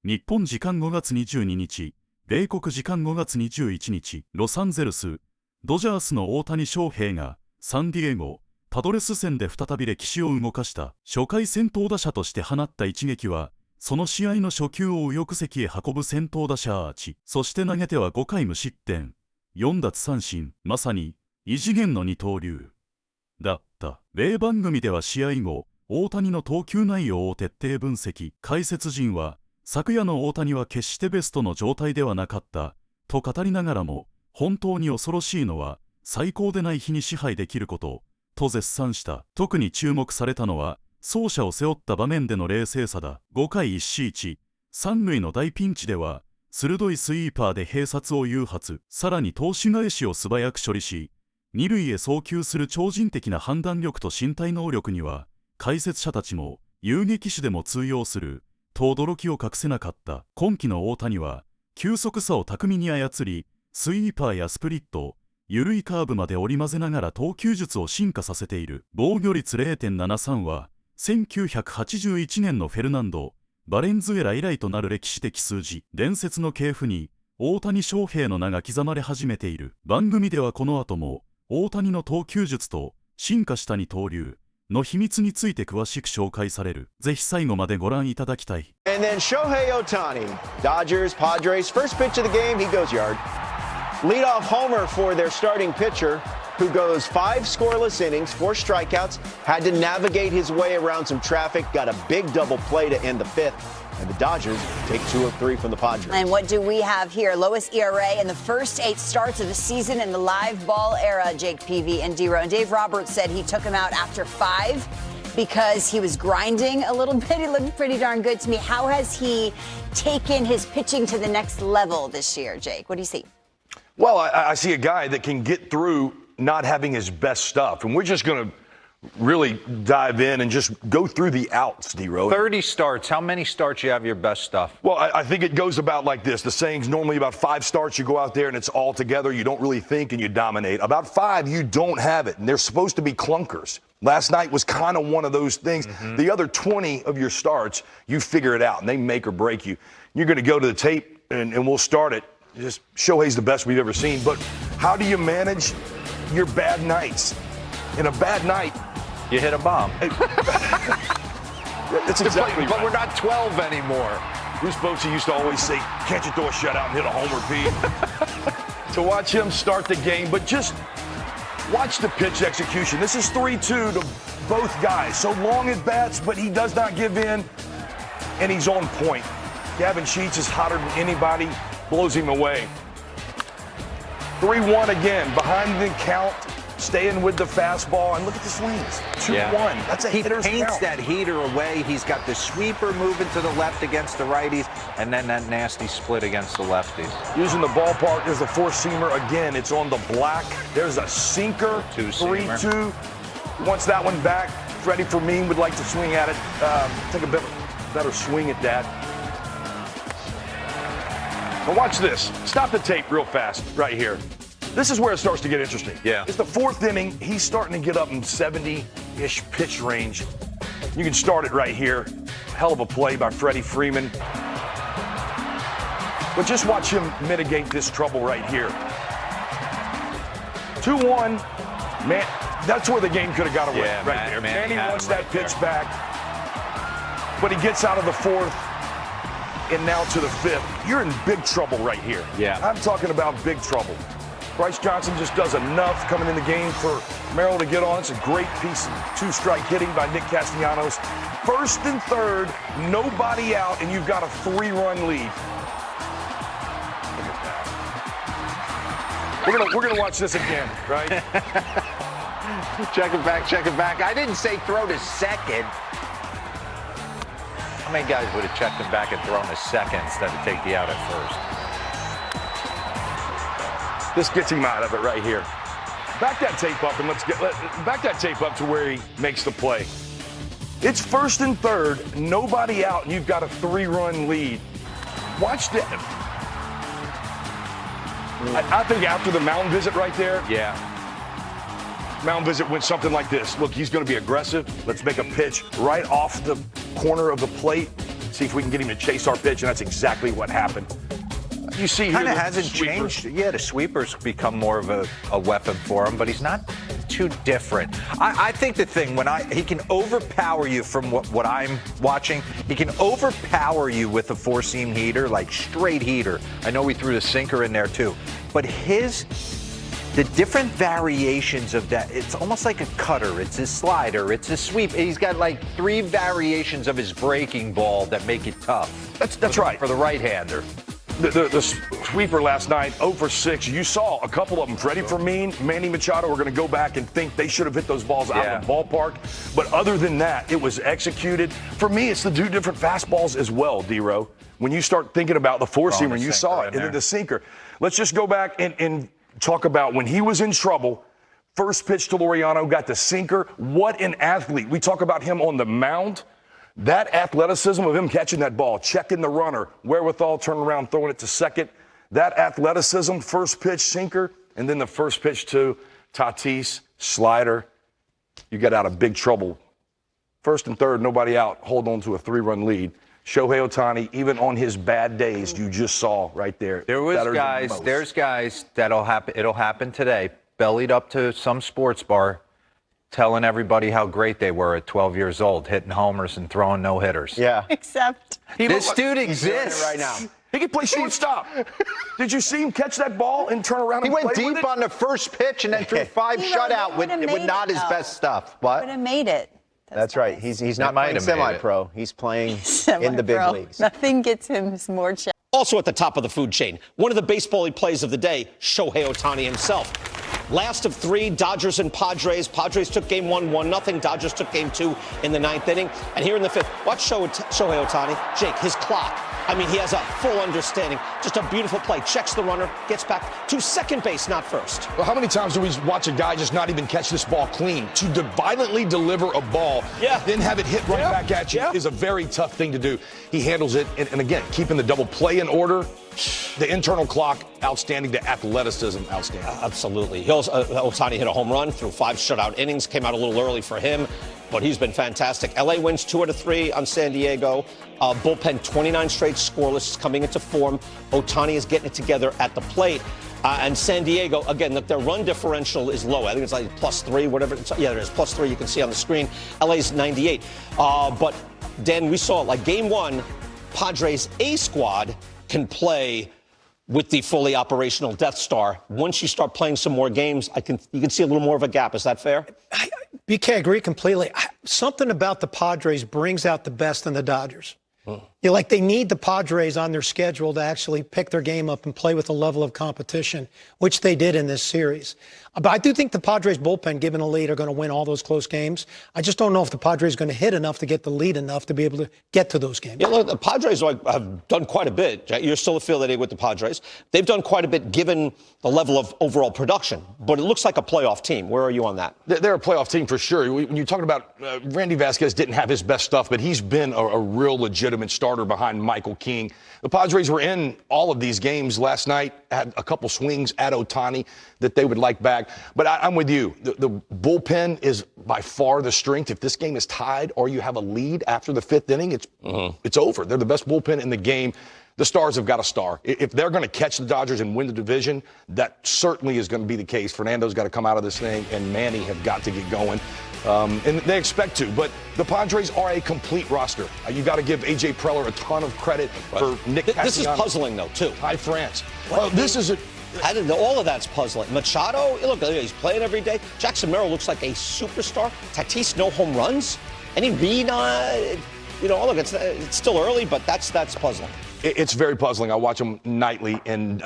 日本時間5月22日、米国時間5月21日、ロサンゼルス、ドジャースの大谷翔平がサンディエゴ、パドレス戦で再び歴史を動かした。初回先頭打者として放った一撃は、その試合の初球を右翼席へ運ぶ先頭打者アーチ。そして投げては5回無失点、4奪三振、まさに異次元の二刀流だった。米番組では試合後、大谷の投球内容を徹底分析。解説陣は、昨夜の大谷は決してベストの状態ではなかったと語りながらも、本当に恐ろしいのは最高でない日に支配できることと絶賛した。特に注目されたのは走者を背負った場面での冷静さだ。5回1死1、三塁の大ピンチでは鋭いスイーパーで併殺を誘発。さらに投手返しを素早く処理し、二塁へ送球する超人的な判断力と身体能力には、解説者たちも遊撃手でも通用すると驚きを隠せなかった。今季の大谷は球速差を巧みに操り、スイーパーやスプリット、緩いカーブまで織り交ぜながら投球術を進化させている。防御率 0.73 は1981年のフェルナンド・バレンズエラ以来となる歴史的数字。伝説の系譜に大谷翔平の名が刻まれ始めている。番組ではこの後も大谷の投球術と進化した二刀流の秘密について詳しく紹介される。ぜひ最後までご覧いただきたい。And then Shohei Ohtani, Dodgers, Padres, first pitch of the game, he goes yard. Leadoff homer for their starting pitcher, who goes 5 scoreless innings, 4 strikeouts, had to navigate his way around some traffic, got a big double play to end the 5th. And the Dodgers take 2 of 3 from the Padres. And what do we have here? Lowest ERA in the first 8 starts of the season in the live ball era, Jake Peavy and D-Row. And Dave Roberts said he took him out after 5 because he was grinding a little bit. He looked pretty darn good to me. How has he taken his pitching to the next level this year, Jake? What do you see? Well, I see a guy that can get through not having his best stuff. And we're just going to really dive in and just go through the outs, D-Row. 30 starts. How many starts you have your best stuff? Well, I think it goes about like this. The saying's normally about 5 starts, you go out there and it's all together. You don't really think and you dominate. About 5, you don't have it. And they're supposed to be clunkers. Last night was kind of one of those things. The other 20 of your starts, you figure it out and they make or break you. You're going to go to the tape and we'll start it. Just Shohei's the best we've ever seen. But how do you manage your bad nights? In a bad night, you hit a bomb. That's exactly right. But we're not 12 anymore. Bruce Bochy used to always say, can't you throw a shutout and hit a homer, Pete? To watch him start the game, but just watch the pitch execution. This is 3-2 to both guys. So long at bats, but he does not give in, and he's on point. Gavin Sheets is hotter than anybody, blows him away. 3-1 again, behind the count. Staying with the fastball, and look at the swings. 2-1. Yeah. That's a hitter's count. He paints that heater away. He's got the sweeper moving to the left against the righties, and then that nasty split against the lefties. Using the ballpark as the four-seamer again. It's on the black. There's a sinker. 3-2. Wants that one back. Freddie Fermin would like to swing at it. Take a better swing at that. Now watch this. Stop the tape real fast right here. This is where it starts to get interesting. Yeah. It's the 4th inning. He's starting to get up in 70-ish pitch range. You can start it right here. Hell of a play by Freddie Freeman. But just watch him mitigate this trouble right here. 2-1. Man, that's where the game could have got away right there. Manny wants that pitch back. But he gets out of the 4th and now to the 5th. You're in big trouble right here. Yeah. I'm talking about big trouble. Bryce Johnson just does enough coming in the game for Merrill to get on. It's a great piece of 2-strike hitting by Nick Castellanos. 1st and 3rd, nobody out, and you've got a 3-run lead. We're gonna watch this again, right? Check it back, check it back. I didn't say throw to second. How many guys would have checked him back and thrown to second instead of take the out at first? This gets him out of it right here. Back that tape up and back that tape up to where he makes the play. It's 1st and 3rd, nobody out, and you've got a 3-run lead. Watch that. I think after the mound visit right there. Yeah. Mound visit went something like this. Look, he's going to be aggressive. Let's make a pitch right off the corner of the plate. see if we can get him to chase our pitch, and that's exactly what happened. You see, Kind of hasn't changed. Yeah, the sweepers become more of a weapon for him, but he's not too different. I think the thing he can overpower you from what I'm watching. He can overpower you with a four-seam heater, like straight heater. I know we threw the sinker in there too, but the different variations of that, it's almost like a cutter, it's his slider, it's his sweep. He's got like 3 variations of his breaking ball that make it tough. That's right. For the right-hander. The sweeper last night, 0 for 6. You saw a couple of them. Freddie Fermin, Manny Machado are going to go back and think they should have hit those balls out of the ballpark. But other than that, it was executed. For me, it's the 2 different fastballs as well, D-Row. When you start thinking about the four-seamer, you saw it, and then the sinker. Let's just go back and talk about when he was in trouble. First pitch to Laureano, got the sinker. What an athlete. We talk about him on the mound. That athleticism of him catching that ball, checking the runner, wherewithal, turning around, throwing it to second. That athleticism, first pitch, sinker, and then the first pitch to Tatis, slider. You get out of big trouble. First and third, nobody out. Hold on to a 3-run lead. Shohei Ohtani, even on his bad days, you just saw right there. There's guys that'll happen. It'll happen today. Bellied up to some sports bar, telling everybody how great they were at 12 years old, hitting homers and throwing no-hitters. Yeah. Except this dude exists right now. He can play shortstop. Did you see him catch that ball and turn around and play with it? He went deep on the first pitch and then threw 5 shutout with not his best stuff. What? Would have made it. That's right. He's not playing semi-pro. He's playing in the big leagues. Nothing gets him more chance. Also at the top of the food chain, one of the baseball plays of the day, Shohei Ohtani himself. Last of 3, Dodgers and Padres. Padres took game 1, 1-0. Dodgers took game 2 in the 9th inning. And here in the 5th, watch Shohei Ohtani. Jake, his clock. I mean, he has a full understanding. Just a beautiful play. Checks the runner, gets back to second base, not first. Well, how many times do we watch a guy just not even catch this ball clean? To violently deliver a ball, then have it hit right back at you is a very tough thing to do. He handles it, and again, keeping the double play in order. The internal clock, outstanding. The athleticism, outstanding. Absolutely. Ohtani hit a home run through 5 shutout innings. Came out a little early for him, but he's been fantastic. LA wins 2 out of 3 on San Diego. Bullpen 29 straight scoreless, coming into form. Ohtani is getting it together at the plate. And San Diego, again, look, their run differential is low. I think it's like +3, whatever. Yeah, there is +3. You can see on the screen. LA's 98. But Dan, we saw like game 1, Padres A squad can play with the fully operational Death Star. Once you start playing some more games, you can see a little more of a gap. Is that fair? BK, agree completely. Something about the Padres brings out the best in the Dodgers. They need the Padres on their schedule to actually pick their game up and play with a level of competition, which they did in this series. But I do think the Padres bullpen, given a lead, are going to win all those close games. I just don't know if the Padres are going to hit enough to get the lead enough to be able to get to those games. Yeah, look, the Padres have done quite a bit. You're still affiliated with the Padres. They've done quite a bit given the level of overall production. But it looks like a playoff team. Where are you on that? They're a playoff team for sure. When you're talking about Randy Vasquez didn't have his best stuff, but he's been a real legitimate starter behind Michael King. The Padres were in all of these games last night, had a couple swings at Ohtani that they would like back. But I'm with you. The bullpen is by far the strength. If this game is tied or you have a lead after the 5th inning, it's over. They're the best bullpen in the game. The Stars have got a star. If they're going to catch the Dodgers and win the division, that certainly is going to be the case. Fernando's got to come out of this thing, and Manny have got to get going. And they expect to. But the Padres are a complete roster. You got to give A.J. Preller a ton of credit for Nick Castellanos. This is puzzling, though, too. Hi, France. Well, this is all of that's puzzling. Machado, look, he's playing every day. Jackson Merrill looks like a superstar. Tatis, no home runs. Any read on, look, it's still early, but that's puzzling. It's very puzzling. I watch them nightly, and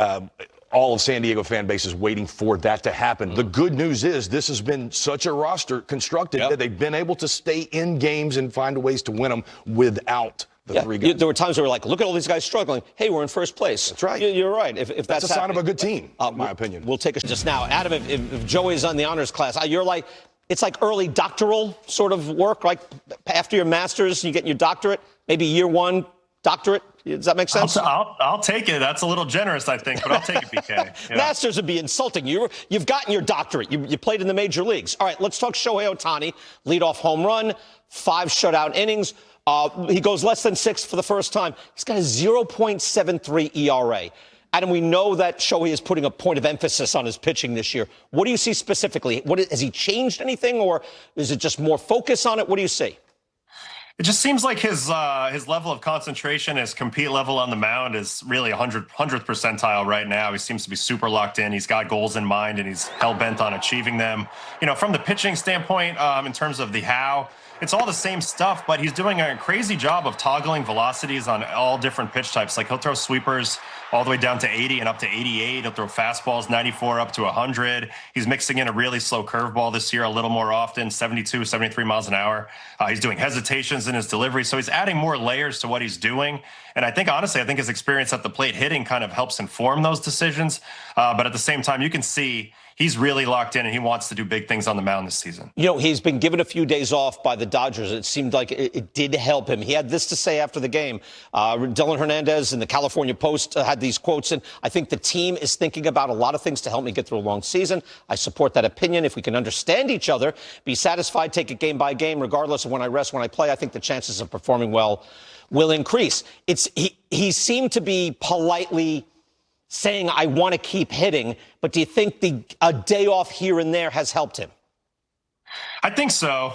all of San Diego fan base is waiting for that to happen. The good news is this has been such a roster constructed that they've been able to stay in games and find ways to win them without the 3 guys. There were times where we're like, look at all these guys struggling. Hey, we're in first place. That's right. You're right. If that's a sign of a good team, in my opinion. We'll take it just now. Adam, if Joey's on the honors class, you're like, it's like early doctoral sort of work, like after your master's, you get your doctorate, maybe year 1 doctorate. Does that make sense? I'll take it. That's a little generous, I think, but I'll take it, BK. Yeah. Masters would be insulting. You've gotten your doctorate. You played in the major leagues. All right, let's talk Shohei Ohtani. Leadoff home run, 5 shutout innings. He goes less than 6 for the first time. He's got a 0.73 ERA. Adam, we know that Shohei is putting a point of emphasis on his pitching this year. What do you see specifically? Has he changed anything, or is it just more focus on it? What do you see? It just seems like his level of concentration, his compete level on the mound is really 100th percentile right now. He seems to be super locked in. He's got goals in mind, and he's hell-bent on achieving them. You know, from the pitching standpoint, in terms of the how, it's all the same stuff, but he's doing a crazy job of toggling velocities on all different pitch types. Like, he'll throw sweepers all the way down to 80 and up to 88. He'll throw fastballs 94 up to 100. He's mixing in a really slow curveball this year a little more often, 72, 73 miles an hour. He's doing hesitations in his delivery. So he's adding more layers to what he's doing. And I think, honestly, I think his experience at the plate hitting kind of helps inform those decisions. But at the same time, you can see he's really locked in, and he wants to do big things on the mound this season. You know, he's been given a few days off by the Dodgers. It seemed like it did help him. He had this to say after the game. Dylan Hernandez in the California Post had these quotes, and I think the team is thinking about a lot of things to help me get through a long season. I support that opinion. If we can understand each other, be satisfied, take it game by game, regardless of when I rest, when I play, I think the chances of performing well will increase. He seemed to be politely saying, I want to keep hitting, but do you think a day off here and there has helped him? I think so.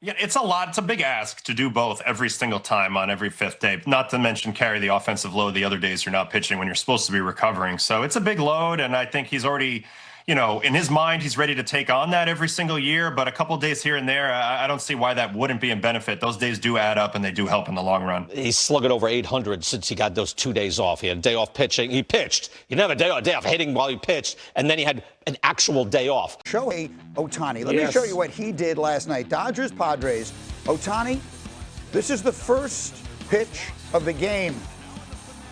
Yeah, it's a lot. It's a big ask to do both every single time on every fifth day, not to mention carry the offensive load the other days you're not pitching when you're supposed to be recovering. So it's a big load, and I think he's already, you know, in his mind, he's ready to take on that every single year. But a couple days here and there, I don't see why that wouldn't be in benefit. Those days do add up, and they do help in the long run. He's slugging over 800 since he got those 2 days off. He had a day off pitching. He pitched. He never had a day off hitting while he pitched, and then he had an actual day off. Shohei Ohtani. Let me show you what he did last night. Dodgers, Padres. Ohtani, this is the first pitch of the game.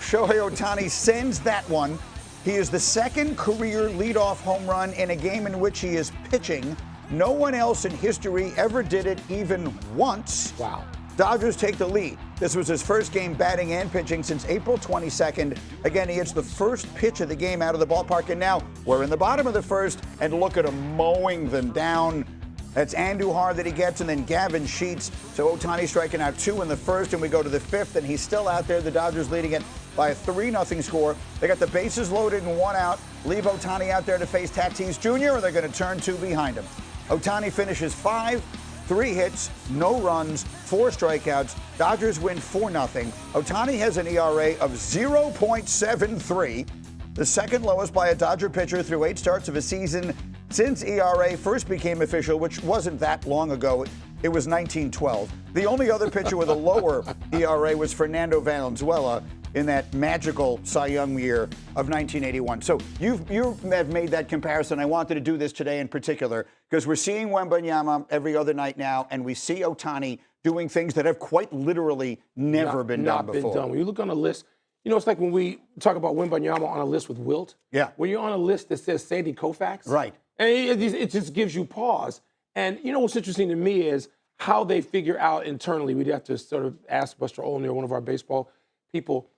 Shohei Ohtani sends that one. He is the second career leadoff home run in a game in which he is pitching. No one else in history ever did it even once. Wow. Dodgers take the lead. This was his first game batting and pitching since April 22nd. Again, he hits the first pitch of the game out of the ballpark, and now we're in the bottom of the first, and look at him mowing them down. That's Andujar that he gets, and then Gavin Sheets. So Ohtani striking out 2 in the first, and we go to the 5th, and he's still out there. The Dodgers leading it by a 3-0 score. They got the bases loaded and 1 out. Leave Ohtani out there to face Tatis Jr., or they're going to turn 2 behind him. Ohtani finishes 5, 3 hits, no runs, 4 strikeouts. Dodgers win 4-0. Ohtani has an ERA of 0.73, the second lowest by a Dodger pitcher through 8 starts of a season since ERA first became official, which wasn't that long ago. It was 1912. The only other pitcher with a lower ERA was Fernando Valenzuela in that magical Cy Young year of 1981. So you have made that comparison. I wanted to do this today in particular because we're seeing Wembanyama every other night now, and we see Ohtani doing things that have quite literally never been done before. When you look on a list, you know, it's like when we talk about Wembanyama on a list with Wilt. Yeah. When you're on a list that says Sandy Koufax. Right. And it just gives you pause. And you know what's interesting to me is how they figure out internally. We'd have to sort of ask Buster Olney, one of our baseball people,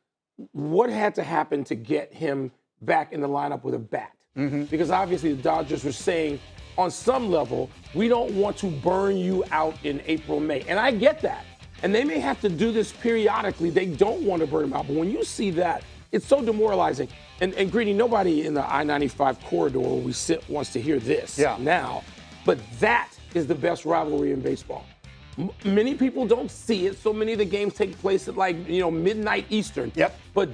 what had to happen to get him back in the lineup with a bat? Mm-hmm. Because obviously the Dodgers were saying, on some level, we don't want to burn you out in April, May. And I get that. And they may have to do this periodically. They don't want to burn him out. But when you see that, it's so demoralizing. And Greedy, nobody in the I-95 corridor where we sit wants to hear this now. But that is the best rivalry in baseball. Many people don't see it. So many of the games take place at midnight Eastern. Yep. But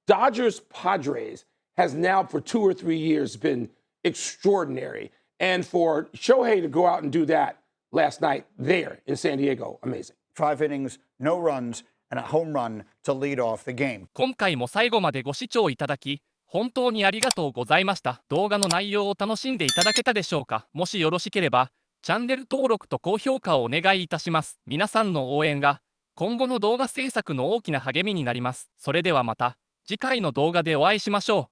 Dodgers-Padres has now for 2 or 3 years been extraordinary. And for Shohei to go out and do that last night there in San Diego, amazing. 5 innings, no runs, and a home run to lead off the game. 今回も最後までご視聴いただき、本当にありがとうございました。動画の内容を楽しんでいただけたでしょうか。もしよろしければ、チャンネル登録と高評価をお願いいたします。皆さんの応援が、今後の動画制作の大きな励みになります。それではまた、次回の動画でお会いしましょう。